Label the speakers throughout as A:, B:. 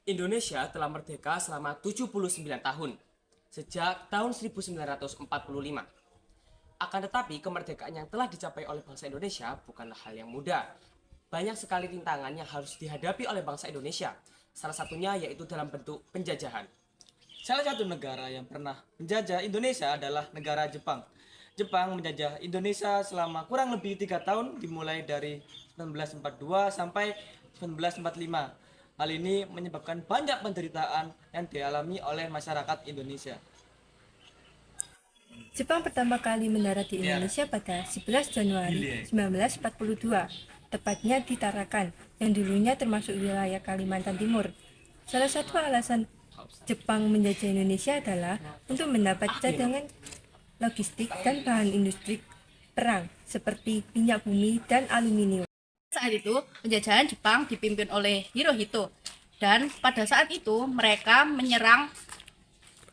A: Indonesia telah merdeka selama 79 tahun, sejak tahun 1945. Akan tetapi, kemerdekaan yang telah dicapai oleh bangsa Indonesia bukanlah hal yang mudah. Banyak sekali rintangan yang harus dihadapi oleh bangsa Indonesia. Salah satunya yaitu dalam bentuk penjajahan.
B: Salah satu negara yang pernah menjajah Indonesia adalah negara Jepang. Jepang menjajah Indonesia selama kurang lebih 3 tahun, dimulai dari 1942 sampai 1945. Hal ini menyebabkan banyak penderitaan yang dialami oleh masyarakat Indonesia.
C: Jepang pertama kali mendarat di Indonesia pada 11 Januari 1942, tepatnya di Tarakan, yang dulunya termasuk wilayah Kalimantan Timur. Salah satu alasan Jepang menjajah Indonesia adalah untuk mendapat cadangan logistik dan bahan industri perang seperti minyak bumi dan aluminium.
D: Saat itu, penjajahan Jepang dipimpin oleh Hirohito, dan pada saat itu mereka menyerang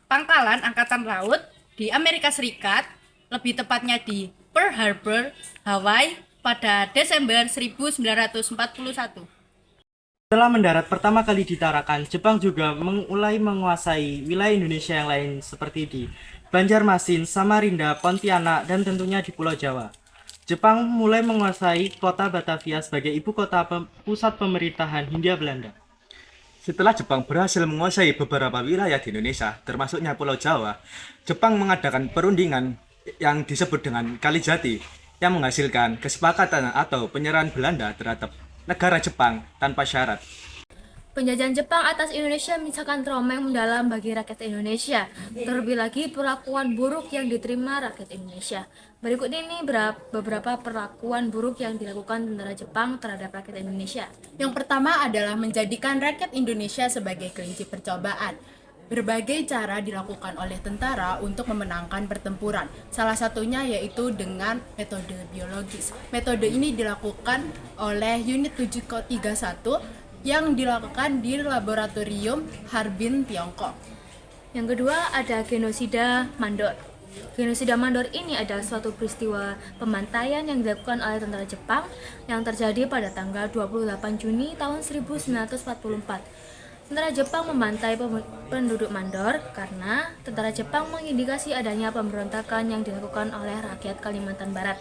D: pangkalan angkatan laut di Amerika Serikat, lebih tepatnya di Pearl Harbor, Hawaii pada Desember 1941.
B: Setelah mendarat pertama kali di Tarakan, Jepang juga mulai menguasai wilayah Indonesia yang lain seperti di Banjarmasin, Samarinda, Pontianak, dan tentunya di Pulau Jawa. Jepang mulai menguasai kota Batavia sebagai ibu kota pusat pemerintahan Hindia Belanda.
E: Setelah Jepang berhasil menguasai beberapa wilayah di Indonesia, termasuknya Pulau Jawa, Jepang mengadakan perundingan yang disebut dengan Kalijati, yang menghasilkan kesepakatan atau penyerahan Belanda terhadap negara Jepang tanpa syarat.
F: Penjajahan Jepang atas Indonesia menyisakan trauma yang mendalam bagi rakyat Indonesia, terlebih lagi perlakuan buruk yang diterima rakyat Indonesia. Berikut ini beberapa perlakuan buruk yang dilakukan tentara Jepang terhadap rakyat Indonesia.
D: Yang pertama adalah menjadikan rakyat Indonesia sebagai kelinci percobaan. Berbagai cara dilakukan oleh tentara untuk memenangkan pertempuran. Salah satunya yaitu dengan metode biologis. Metode ini dilakukan oleh unit 731 yang dilakukan di laboratorium Harbin, Tiongkok.
F: Yang kedua ada genosida Mandor. Genosida Mandor ini adalah suatu peristiwa pembantaian yang dilakukan oleh tentara Jepang yang terjadi pada tanggal 28 Juni tahun 1944. Tentara Jepang membantai penduduk Mandor karena tentara Jepang mengindikasi adanya pemberontakan yang dilakukan oleh rakyat Kalimantan Barat.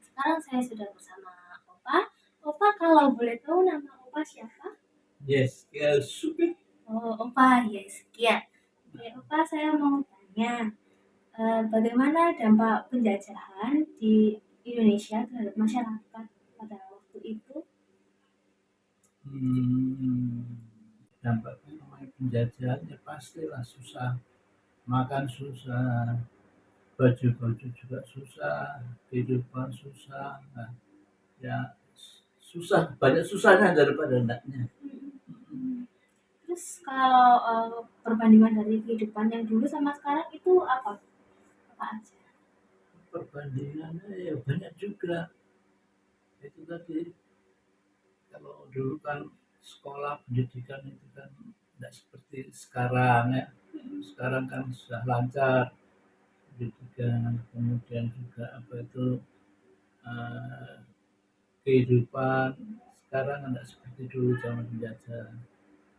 G: Sekarang saya sudah bersama Opa. Opa, kalau boleh tahu nama Opa siapa?
H: Yes, ya super.
G: Oh, Opa Yeskia. Oke, Opa, saya mau tanya, bagaimana dampak penjajahan di Indonesia terhadap masyarakat pada waktu itu?
H: Dampaknya namanya penjajahan ya pastilah susah, makan susah, baju-baju juga susah, kehidupan susah, nah, ya susah, banyak susahnya daripada enggaknya.
G: Terus kalau perbandingan dari kehidupan yang dulu sama sekarang itu apa? Apa aja?
H: Perbandingannya ya banyak juga. Itu tadi, kalau dulu kan sekolah pendidikan itu kan tidak seperti sekarang ya. Sekarang kan sudah lancar pendidikan, kemudian juga apa itu kehidupan sekarang tidak seperti dulu zaman penjajah.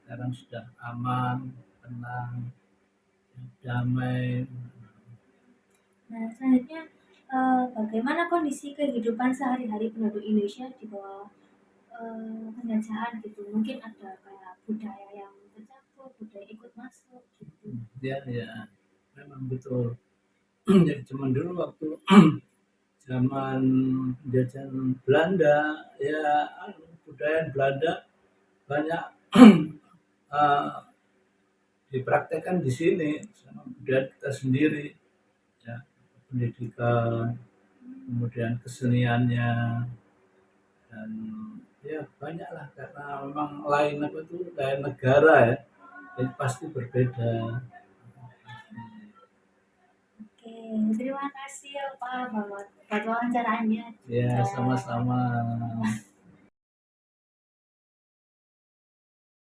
H: Sekarang sudah aman, tenang, damai.
G: Nah, selanjutnya bagaimana kondisi kehidupan sehari-hari penduduk Indonesia di bawah penjajahan gitu? Mungkin ada kayak budaya yang tercampur, budaya ikut masuk gitu.
H: Ya, memang betul. Jadi zaman dulu waktu zaman penjajahan Belanda, ya budaya Belanda banyak dipraktekkan di sini sama budaya kita sendiri, ya, pendidikan, kemudian keseniannya, dan ya banyaklah karena memang lain apa tuh lain negara ya, jadi pasti berbeda.
G: Oke, terima kasih ya Pak buat wawancaranya.
H: Ya, sama-sama.